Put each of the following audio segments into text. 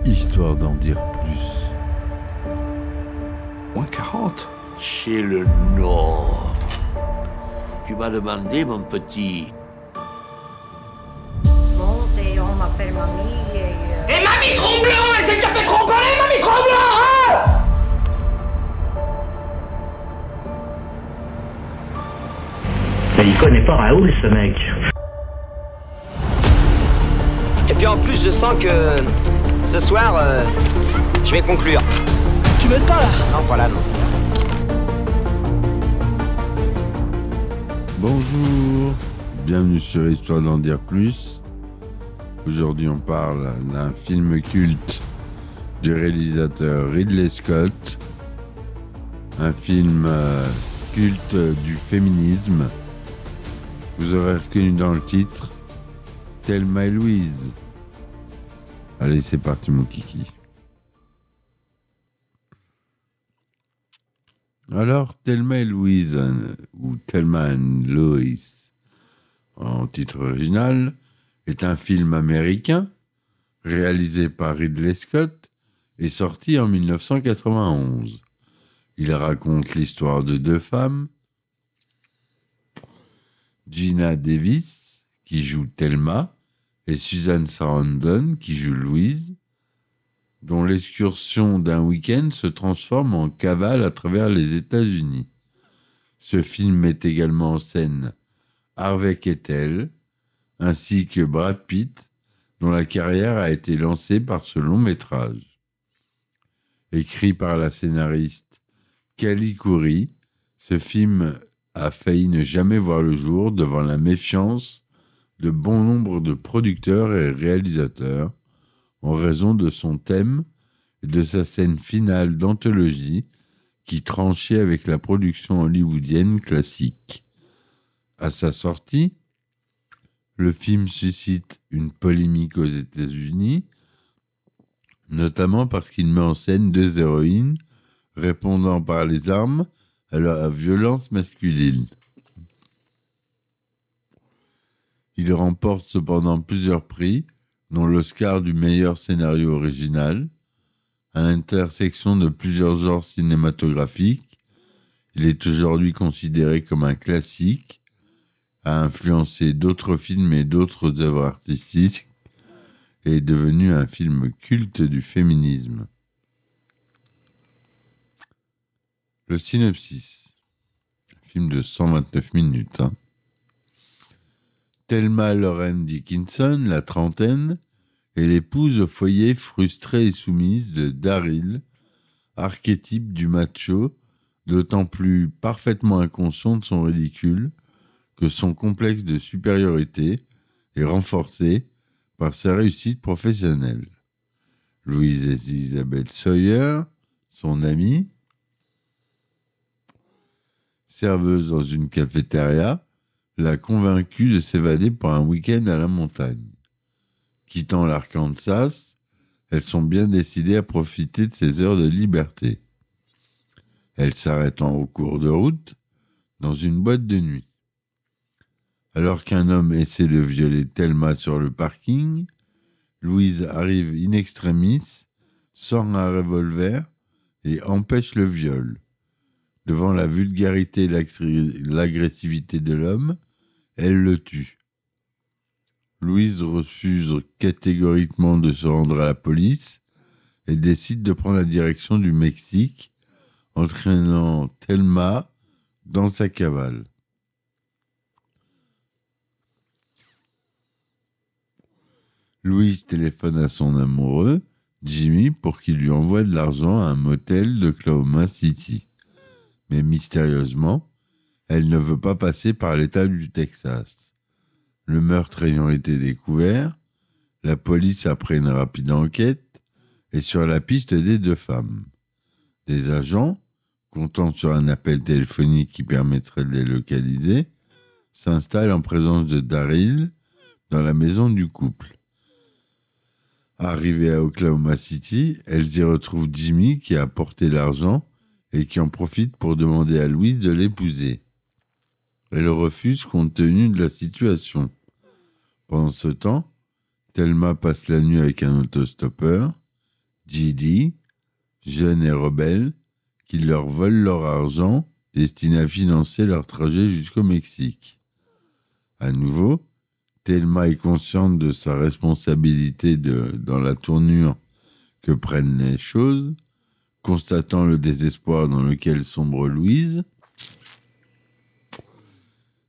Histoire d'en dire plus. Moins 40. Chez le Nord. Tu m'as demandé, mon petit. Bon, et on m'appelle mamie Et mamie Tromblon, elle s'est déjà fait tromper, mamie Tromblon, hein. Mais il connaît pas Raoul, ce mec. Et puis en plus, je sens que ce soir, je vais conclure. Tu m'aides pas là? Non, voilà, non. Bonjour, bienvenue sur Histoire d'en dire plus. Aujourd'hui on parle d'un film culte du réalisateur Ridley Scott. Un film culte du féminisme. Vous aurez reconnu dans le titre Thelma et Louise. Allez, c'est parti mon kiki. Alors, Thelma et Louise, ou Thelma and Louise, en titre original, est un film américain réalisé par Ridley Scott et sorti en 1991. Il raconte l'histoire de deux femmes, Gina Davis, qui joue Thelma, et Susan Sarandon, qui joue Louise, dont l'excursion d'un week-end se transforme en cavale à travers les États-Unis. Ce film met également en scène Harvey Keitel, ainsi que Brad Pitt, dont la carrière a été lancée par ce long métrage. Écrit par la scénariste Kelly Khoury, ce film a failli ne jamais voir le jour devant la méfiance de bon nombre de producteurs et réalisateurs, en raison de son thème et de sa scène finale d'anthologie qui tranchait avec la production hollywoodienne classique. À sa sortie, le film suscite une polémique aux États-Unis, notamment parce qu'il met en scène deux héroïnes répondant par les armes à la violence masculine. Il remporte cependant plusieurs prix, dont l'Oscar du meilleur scénario original. À l'intersection de plusieurs genres cinématographiques, il est aujourd'hui considéré comme un classique, a influencé d'autres films et d'autres œuvres artistiques, et est devenu un film culte du féminisme. Le synopsis. Un film de 129 minutes. Thelma Lorraine Dickinson, la trentaine, est l'épouse au foyer frustrée et soumise de Daryl, archétype du macho, d'autant plus parfaitement inconscient de son ridicule que son complexe de supériorité est renforcé par sa réussite professionnelle. Louise Elizabeth Sawyer, son amie, serveuse dans une cafétéria, l'a convaincue de s'évader pour un week-end à la montagne. Quittant l'Arkansas, elles sont bien décidées à profiter de ces heures de liberté. Elles s'arrêtent en cours de route dans une boîte de nuit. Alors qu'un homme essaie de violer Thelma sur le parking, Louise arrive in extremis, sort un revolver et empêche le viol. Devant la vulgarité et l'agressivité de l'homme, elle le tue. Louise refuse catégoriquement de se rendre à la police et décide de prendre la direction du Mexique, entraînant Thelma dans sa cavale. Louise téléphone à son amoureux, Jimmy, pour qu'il lui envoie de l'argent à un motel d'Oklahoma City. Mais mystérieusement, elle ne veut pas passer par l'État du Texas. Le meurtre ayant été découvert, la police après une rapide enquête est sur la piste des deux femmes. Des agents, comptant sur un appel téléphonique qui permettrait de les localiser, s'installent en présence de Daryl dans la maison du couple. Arrivées à Oklahoma City, elles y retrouvent Jimmy qui a apporté l'argent et qui en profite pour demander à Louise de l'épouser. Elle refuse compte tenu de la situation. Pendant ce temps, Thelma passe la nuit avec un autostoppeur J.D., jeune et rebelle, qui leur vole leur argent destiné à financer leur trajet jusqu'au Mexique. À nouveau, Thelma est consciente de sa responsabilité dans la tournure que prennent les choses, constatant le désespoir dans lequel sombre Louise.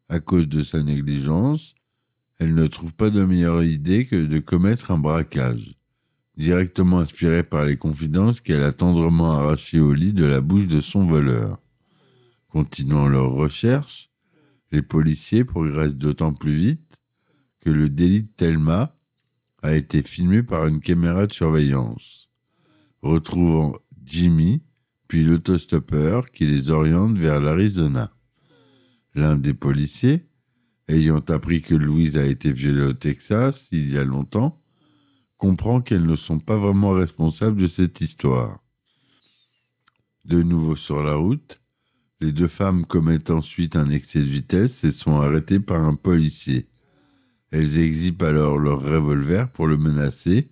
À cause de sa négligence, elle ne trouve pas de meilleure idée que de commettre un braquage, directement inspiré par les confidences qu'elle a tendrement arrachées au lit de la bouche de son voleur. Continuant leurs recherches, les policiers progressent d'autant plus vite que le délit de Thelma a été filmé par une caméra de surveillance, retrouvant Jimmy, puis l'autostoppeur qui les oriente vers l'Arizona. L'un des policiers, ayant appris que Louise a été violée au Texas il y a longtemps, comprend qu'elles ne sont pas vraiment responsables de cette histoire. De nouveau sur la route, les deux femmes commettent ensuite un excès de vitesse et sont arrêtées par un policier. Elles exhibent alors leur revolver pour le menacer,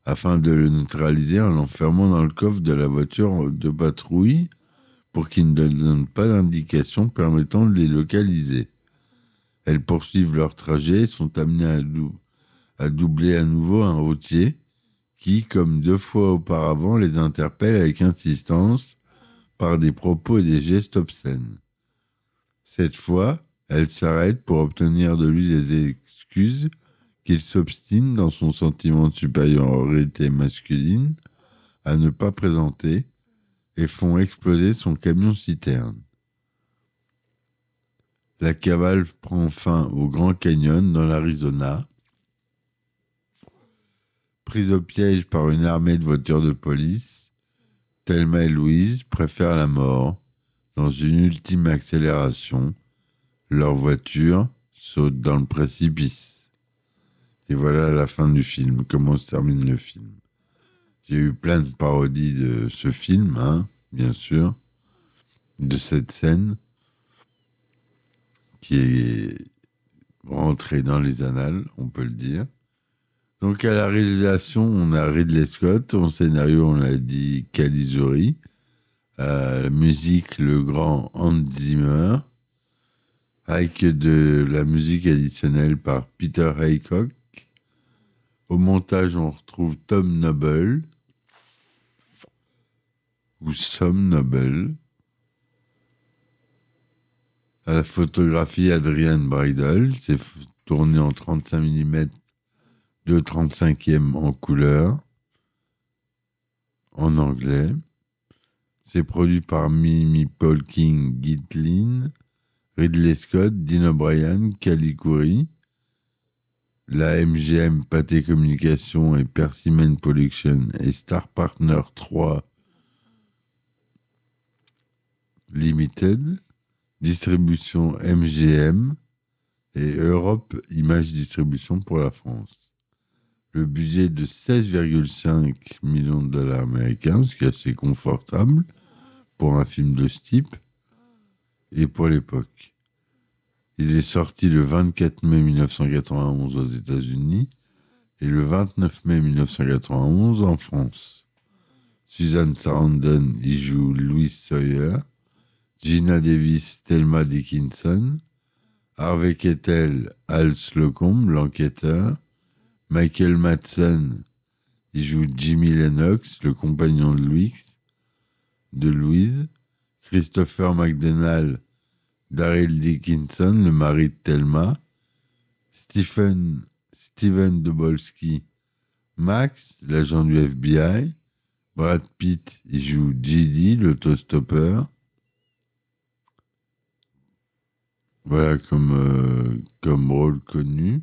afin de le neutraliser en l'enfermant dans le coffre de la voiture de patrouille pour qu'il ne donne pas d'indication permettant de les localiser. Elles poursuivent leur trajet et sont amenées à doubler à nouveau un routier qui, comme 2 fois auparavant, les interpelle avec insistance par des propos et des gestes obscènes. Cette fois, elles s'arrêtent pour obtenir de lui des excuses qu'il s'obstine dans son sentiment de supériorité masculine à ne pas présenter et font exploser son camion-citerne. La cavale prend fin au Grand Canyon dans l'Arizona. Prise au piège par une armée de voitures de police, Thelma et Louise préfèrent la mort. Dans une ultime accélération, leur voiture saute dans le précipice. Et voilà la fin du film, comment se termine le film. J'ai eu plein de parodies de ce film, bien sûr, de cette scène qui est rentrée dans les annales, on peut le dire. Donc à la réalisation, on a Ridley Scott, au scénario, on a dit Calizuri, à la musique, le grand Hans Zimmer, avec de la musique additionnelle par Peter Haycock. Au montage, on retrouve Tom Noble, ou Som Noble. À la photographie, Adrian Bridle, c'est tourné en 35 mm, 2/35e en couleur, en anglais. C'est produit par Mimi Polking Gitlin, Ridley Scott, Dean O'Brien, Callie Khouri, la MGM Pathé Communication et Persimmon Production et Star Partner 3 Limited, distribution MGM et Europe Image Distribution pour la France. Le budget de 16,5 millions de dollars américains, ce qui est assez confortable pour un film de ce type et pour l'époque. Il est sorti le 24 mai 1991 aux États-Unis et le 29 mai 1991 en France. Susan Sarandon y joue Louise Sawyer, Gina Davis, Thelma Dickinson, Harvey Keitel, Hal Slocum, l'enquêteur, Michael Madsen y joue Jimmy Lennox, le compagnon de Louise, Christopher McDonald, Daryl Dickinson, le mari de Thelma, Stephen Tobolsky, Max, l'agent du FBI, Brad Pitt y joue J.D., l'autostoppeur. Voilà comme rôle connu.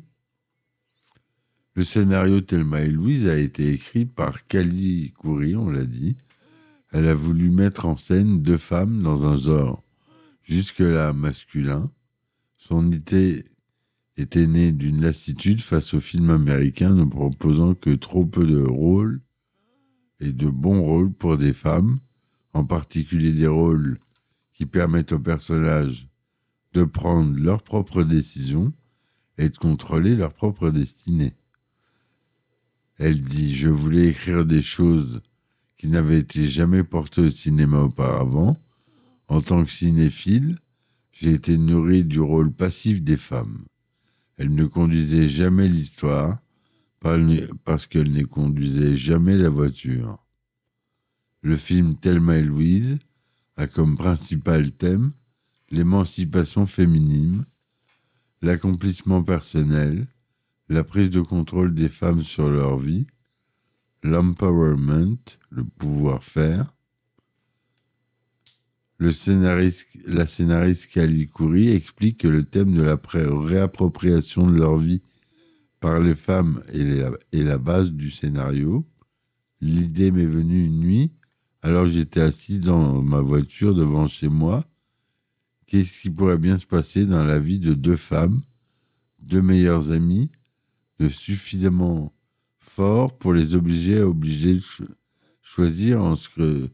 Le scénario Thelma et Louise a été écrit par Callie Khouri, on l'a dit. Elle a voulu mettre en scène 2 femmes dans un genre jusque-là masculin. Son idée était née d'une lassitude face au film américain ne proposant que trop peu de rôles et de bons rôles pour des femmes, en particulier des rôles qui permettent aux personnages de prendre leurs propres décisions et de contrôler leur propre destinée. Elle dit « Je voulais écrire des choses qui n'avait été jamais porté au cinéma auparavant. En tant que cinéphile, j'ai été nourri du rôle passif des femmes. Elles ne conduisaient jamais l'histoire parce qu'elles ne conduisaient jamais la voiture. Le film Thelma et Louise a comme principal thème l'émancipation féminine, l'accomplissement personnel, la prise de contrôle des femmes sur leur vie, l'empowerment, le pouvoir-faire. La scénariste Kelly Khoury explique que le thème de la réappropriation de leur vie par les femmes est la base du scénario. L'idée m'est venue une nuit, alors j'étais assise dans ma voiture devant chez moi. Qu'est-ce qui pourrait bien se passer dans la vie de deux femmes, deux meilleures amies, de suffisamment fort pour les obliger de choisir en ce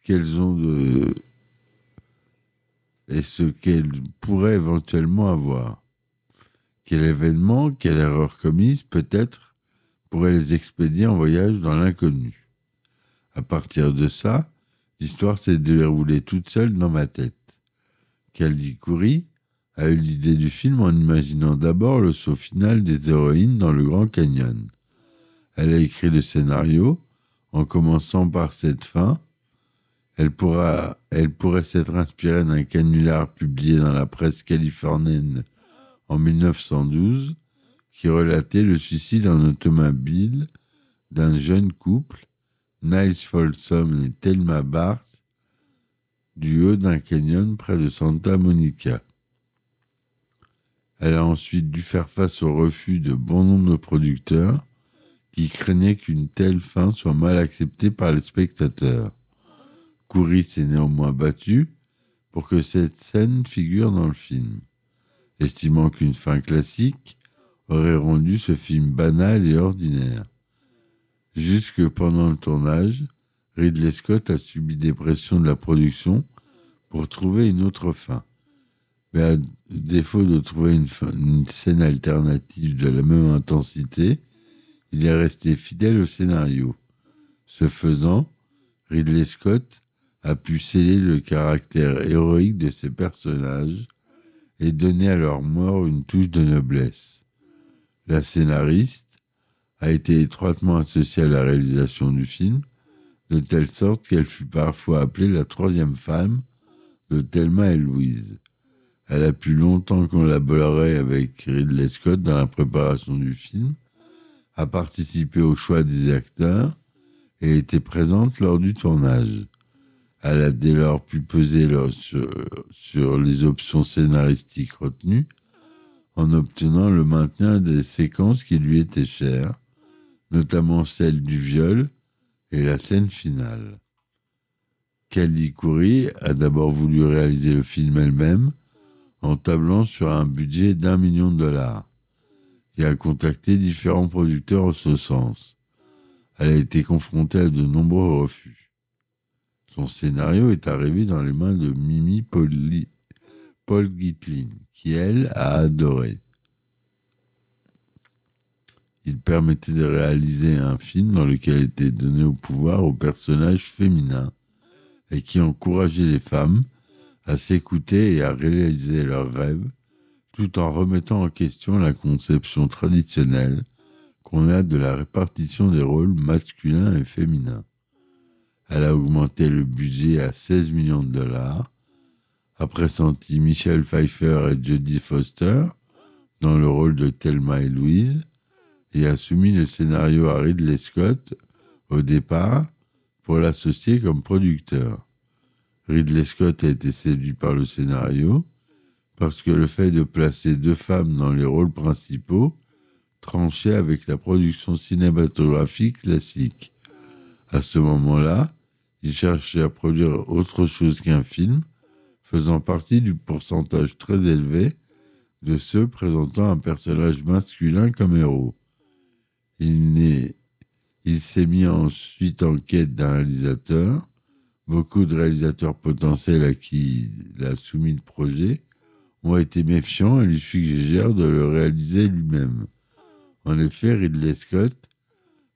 qu'elles ont et ce qu'elles pourraient éventuellement avoir. Quel événement, quelle erreur commise, peut-être, pourrait les expédier en voyage dans l'inconnu. À partir de ça, l'histoire s'est déroulée toute seule dans ma tête. Kelly Khoury a eu l'idée du film en imaginant d'abord le saut final des héroïnes dans le Grand Canyon. Elle a écrit le scénario en commençant par cette fin. Elle pourrait s'être inspirée d'un canular publié dans la presse californienne en 1912 qui relatait le suicide en automobile d'un jeune couple, Niles Folsom et Thelma Barth, du haut d'un canyon près de Santa Monica. Elle a ensuite dû faire face au refus de bon nombre de producteurs qui craignaient qu'une telle fin soit mal acceptée par les spectateurs. Khoury s'est néanmoins battue pour que cette scène figure dans le film, estimant qu'une fin classique aurait rendu ce film banal et ordinaire. Jusque pendant le tournage, Ridley Scott a subi des pressions de la production pour trouver une autre fin. Mais à défaut de trouver une scène alternative de la même intensité, il est resté fidèle au scénario. Ce faisant, Ridley Scott a pu sceller le caractère héroïque de ses personnages et donner à leur mort une touche de noblesse. La scénariste a été étroitement associée à la réalisation du film, de telle sorte qu'elle fut parfois appelée la troisième femme de Thelma et Louise. Elle a pu longtemps collaborer avec Ridley Scott dans la préparation du film, a participé au choix des acteurs et était présente lors du tournage. Elle a dès lors pu peser sur les options scénaristiques retenues en obtenant le maintien des séquences qui lui étaient chères, notamment celle du viol et la scène finale. Kelly Khoury a d'abord voulu réaliser le film elle-même en tablant sur un budget d'$1 million et a contacté différents producteurs en ce sens. Elle a été confrontée à de nombreux refus. Son scénario est arrivé dans les mains de Mimi Paul Gitlin, qui, elle, a adoré. Il permettait de réaliser un film dans lequel était donné au pouvoir aux personnages féminins et qui encourageait les femmes à s'écouter et à réaliser leurs rêves, tout en remettant en question la conception traditionnelle qu'on a de la répartition des rôles masculins et féminins. Elle a augmenté le budget à $16 millions, a pressenti Michelle Pfeiffer et Jodie Foster dans le rôle de Thelma et Louise et a soumis le scénario à Ridley Scott au départ pour l'associer comme producteur. Ridley Scott a été séduit par le scénario parce que le fait de placer deux femmes dans les rôles principaux tranchait avec la production cinématographique classique. À ce moment-là, il cherchait à produire autre chose qu'un film, faisant partie du pourcentage très élevé de ceux présentant un personnage masculin comme héros. Il s'est mis ensuite en quête d'un réalisateur. Beaucoup de réalisateurs potentiels à qui il a soumis le projet ont été méfiants et lui suggèrent de le réaliser lui-même. En effet, Ridley Scott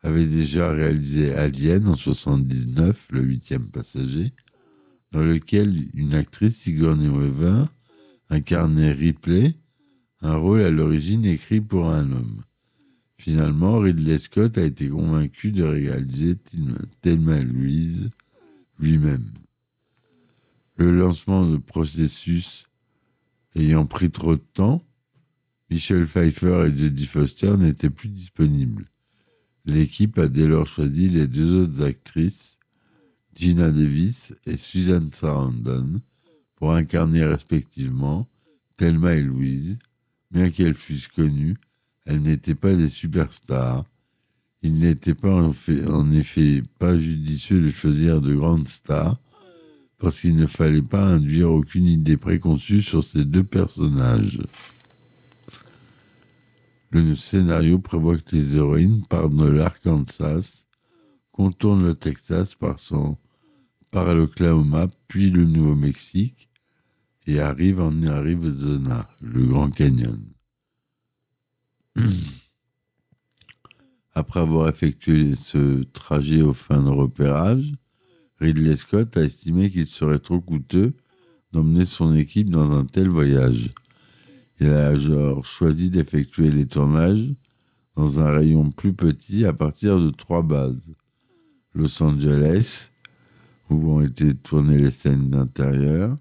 avait déjà réalisé Alien en 79, le 8e passager, dans lequel une actrice, Sigourney Weaver, incarnait Ripley, un rôle à l'origine écrit pour un homme. Finalement, Ridley Scott a été convaincu de réaliser Thelma et Louise lui-même. Le lancement de processus ayant pris trop de temps, Michelle Pfeiffer et Jodie Foster n'étaient plus disponibles. L'équipe a dès lors choisi les deux autres actrices, Gina Davis et Susan Sarandon, pour incarner respectivement Thelma et Louise. Bien qu'elles fussent connues, elles n'étaient pas des superstars. Il n'était pas en effet pas judicieux de choisir de grandes stars, parce qu'il ne fallait pas induire aucune idée préconçue sur ces deux personnages. Le scénario prévoit que les héroïnes partent de l'Arkansas, contournent le Texas par l'Oklahoma, puis le Nouveau-Mexique, et arrivent en Arizona, le Grand Canyon. Après avoir effectué ce trajet aux fins de repérage, Ridley Scott a estimé qu'il serait trop coûteux d'emmener son équipe dans un tel voyage. Il a alors choisi d'effectuer les tournages dans un rayon plus petit à partir de 3 bases. Los Angeles, où ont été tournées les scènes d'intérieur,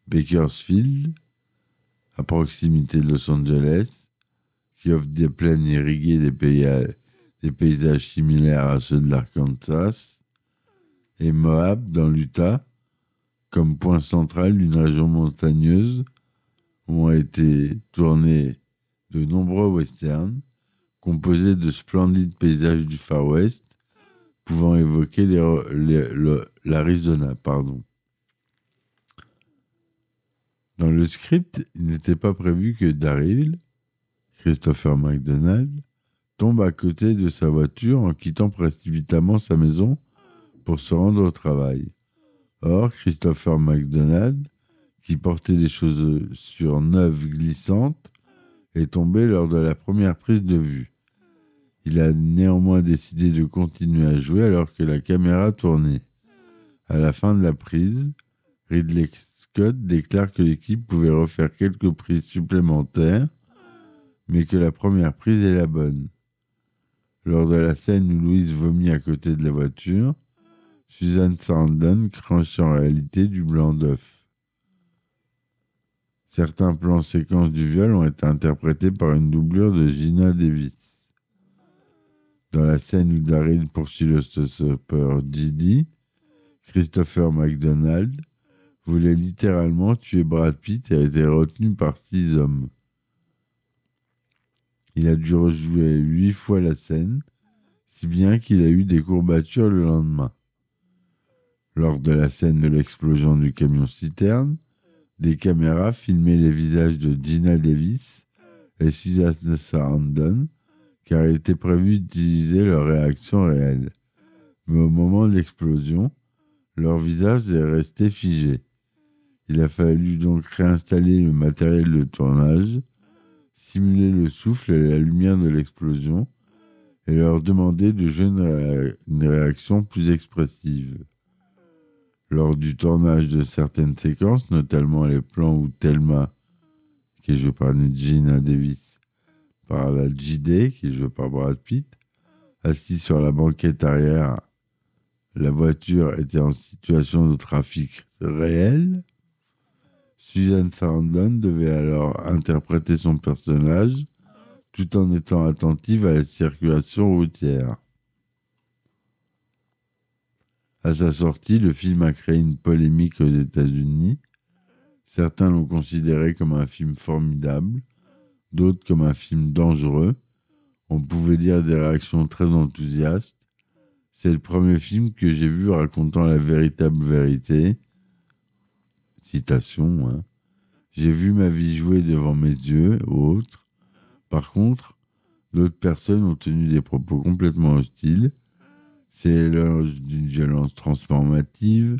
Bakersfield, à proximité de Los Angeles, qui offre des plaines irriguées des paysages similaires à ceux de l'Arkansas, et Moab, dans l'Utah, comme point central d'une région montagneuse où ont été tournés de nombreux westerns, composés de splendides paysages du Far West, pouvant évoquer l'Arizona. Dans le script, il n'était pas prévu que Daryl, Christopher McDonald, tombe à côté de sa voiture en quittant précipitamment sa maison pour se rendre au travail. Or, Christopher McDonald, qui portait des chaussures neuves glissantes, est tombé lors de la première prise de vue. Il a néanmoins décidé de continuer à jouer alors que la caméra tournait. À la fin de la prise, Ridley Scott déclare que l'équipe pouvait refaire quelques prises supplémentaires, mais que la première prise est la bonne. Lors de la scène où Louise vomit à côté de la voiture, Susan Sarandon crache en réalité du blanc d'œuf. Certains plans séquences du viol ont été interprétés par une doublure de Gina Davis. Dans la scène où Daryl poursuit le stopper Didi, Christopher McDonald voulait littéralement tuer Brad Pitt et a été retenu par 6 hommes. Il a dû rejouer 8 fois la scène, si bien qu'il a eu des courbatures le lendemain. Lors de la scène de l'explosion du camion-citerne, des caméras filmaient les visages de Gina Davis et Susan Sarandon, car il était prévu d'utiliser leur réaction réelle. Mais au moment de l'explosion, leur visage est resté figé. Il a fallu donc réinstaller le matériel de tournage, simuler le souffle et la lumière de l'explosion, et leur demander de jouer une réaction plus expressive. Lors du tournage de certaines séquences, notamment les plans où Thelma, qui est jouée par Gina Davis, par la JD, qui est jouée par Brad Pitt, assis sur la banquette arrière, la voiture était en situation de trafic réel. Susan Sarandon devait alors interpréter son personnage tout en étant attentive à la circulation routière. À sa sortie, le film a créé une polémique aux États-Unis. Certains l'ont considéré comme un film formidable, d'autres comme un film dangereux. On pouvait lire des réactions très enthousiastes. C'est le premier film que j'ai vu racontant la véritable vérité. Citation, hein. J'ai vu ma vie jouer devant mes yeux, ou autres. Par contre, d'autres personnes ont tenu des propos complètement hostiles. C'est l'éloge d'une violence transformative,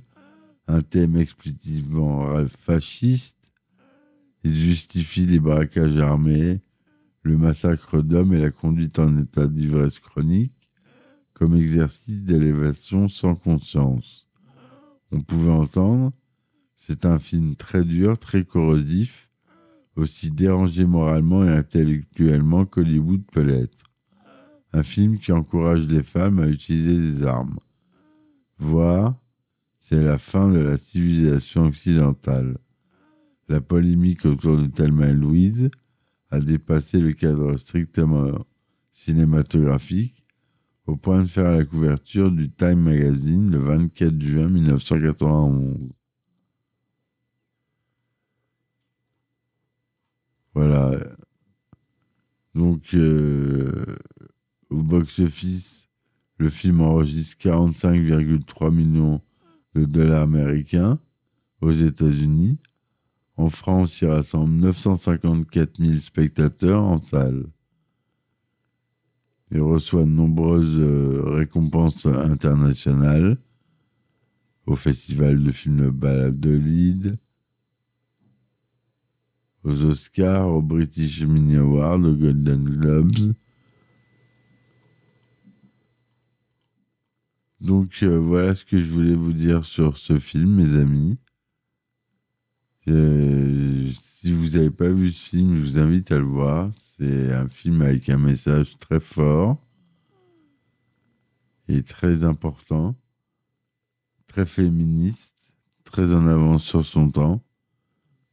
un thème explicitement fasciste. Il justifie les braquages armés, le massacre d'hommes et la conduite en état d'ivresse chronique. comme exercice d'élévation sans conscience. On pouvait entendre, c'est un film très dur, très corrosif, aussi dérangé moralement et intellectuellement qu'Hollywood peut l'être. Un film qui encourage les femmes à utiliser des armes. Voire, c'est la fin de la civilisation occidentale. La polémique autour de Thelma et Louise a dépassé le cadre strictement cinématographique au point de faire la couverture du Time Magazine le 24 juin 1991. Voilà. Donc, au box-office, le film enregistre 45,3 millions de dollars américains aux États-Unis. En France, il rassemble 954 000 spectateurs en salle. Il reçoit de nombreuses récompenses internationales au Festival de films Valladolid, aux Oscars, au British Mini Awards, aux Golden Globes. Donc voilà ce que je voulais vous dire sur ce film, mes amis. Si vous n'avez pas vu ce film, je vous invite à le voir. C'est un film avec un message très fort et très important, très féministe, très en avance sur son temps.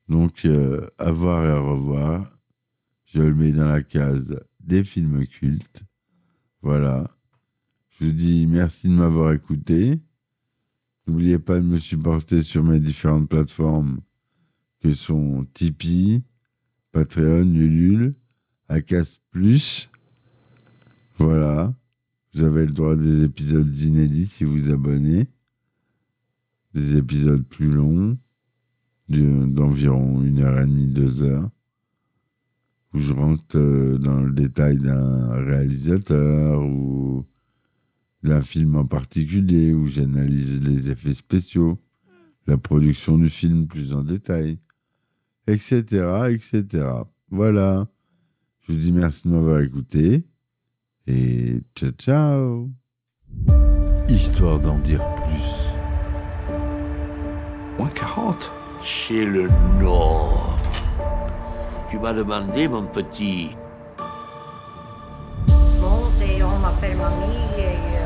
Donc, à voir et à revoir. Je le mets dans la case des films cultes. Voilà. Je vous dis merci de m'avoir écouté. N'oubliez pas de me supporter sur mes différentes plateformes que sont Tipeee, Patreon, Ulule, Acast+. Voilà. Vous avez le droit à des épisodes inédits si vous vous abonnez. Des épisodes plus longs, d'environ 1h30, 2 heures, où je rentre dans le détail d'un réalisateur ou d'un film en particulier, où j'analyse les effets spéciaux, la production du film plus en détail, etc., etc. Voilà. Je vous dis merci de m'avoir écouté et ciao, ciao. Histoire d'en dire plus. Moins 40. Chez le Nord. Tu m'as demandé, mon petit. Monte, on m'appelle mamie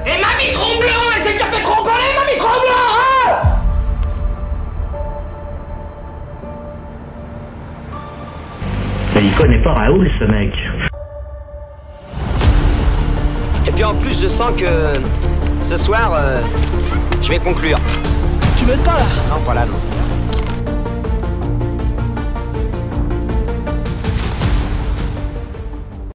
Et mamie Tromblon, elle s'est déjà fait tromper, mamie Tromblon, hein? Mais il connaît pas Raoul, ce mec. Et puis en plus, je sens que ce soir, je vais conclure. Tu m'aides pas là? Non, pas là, non.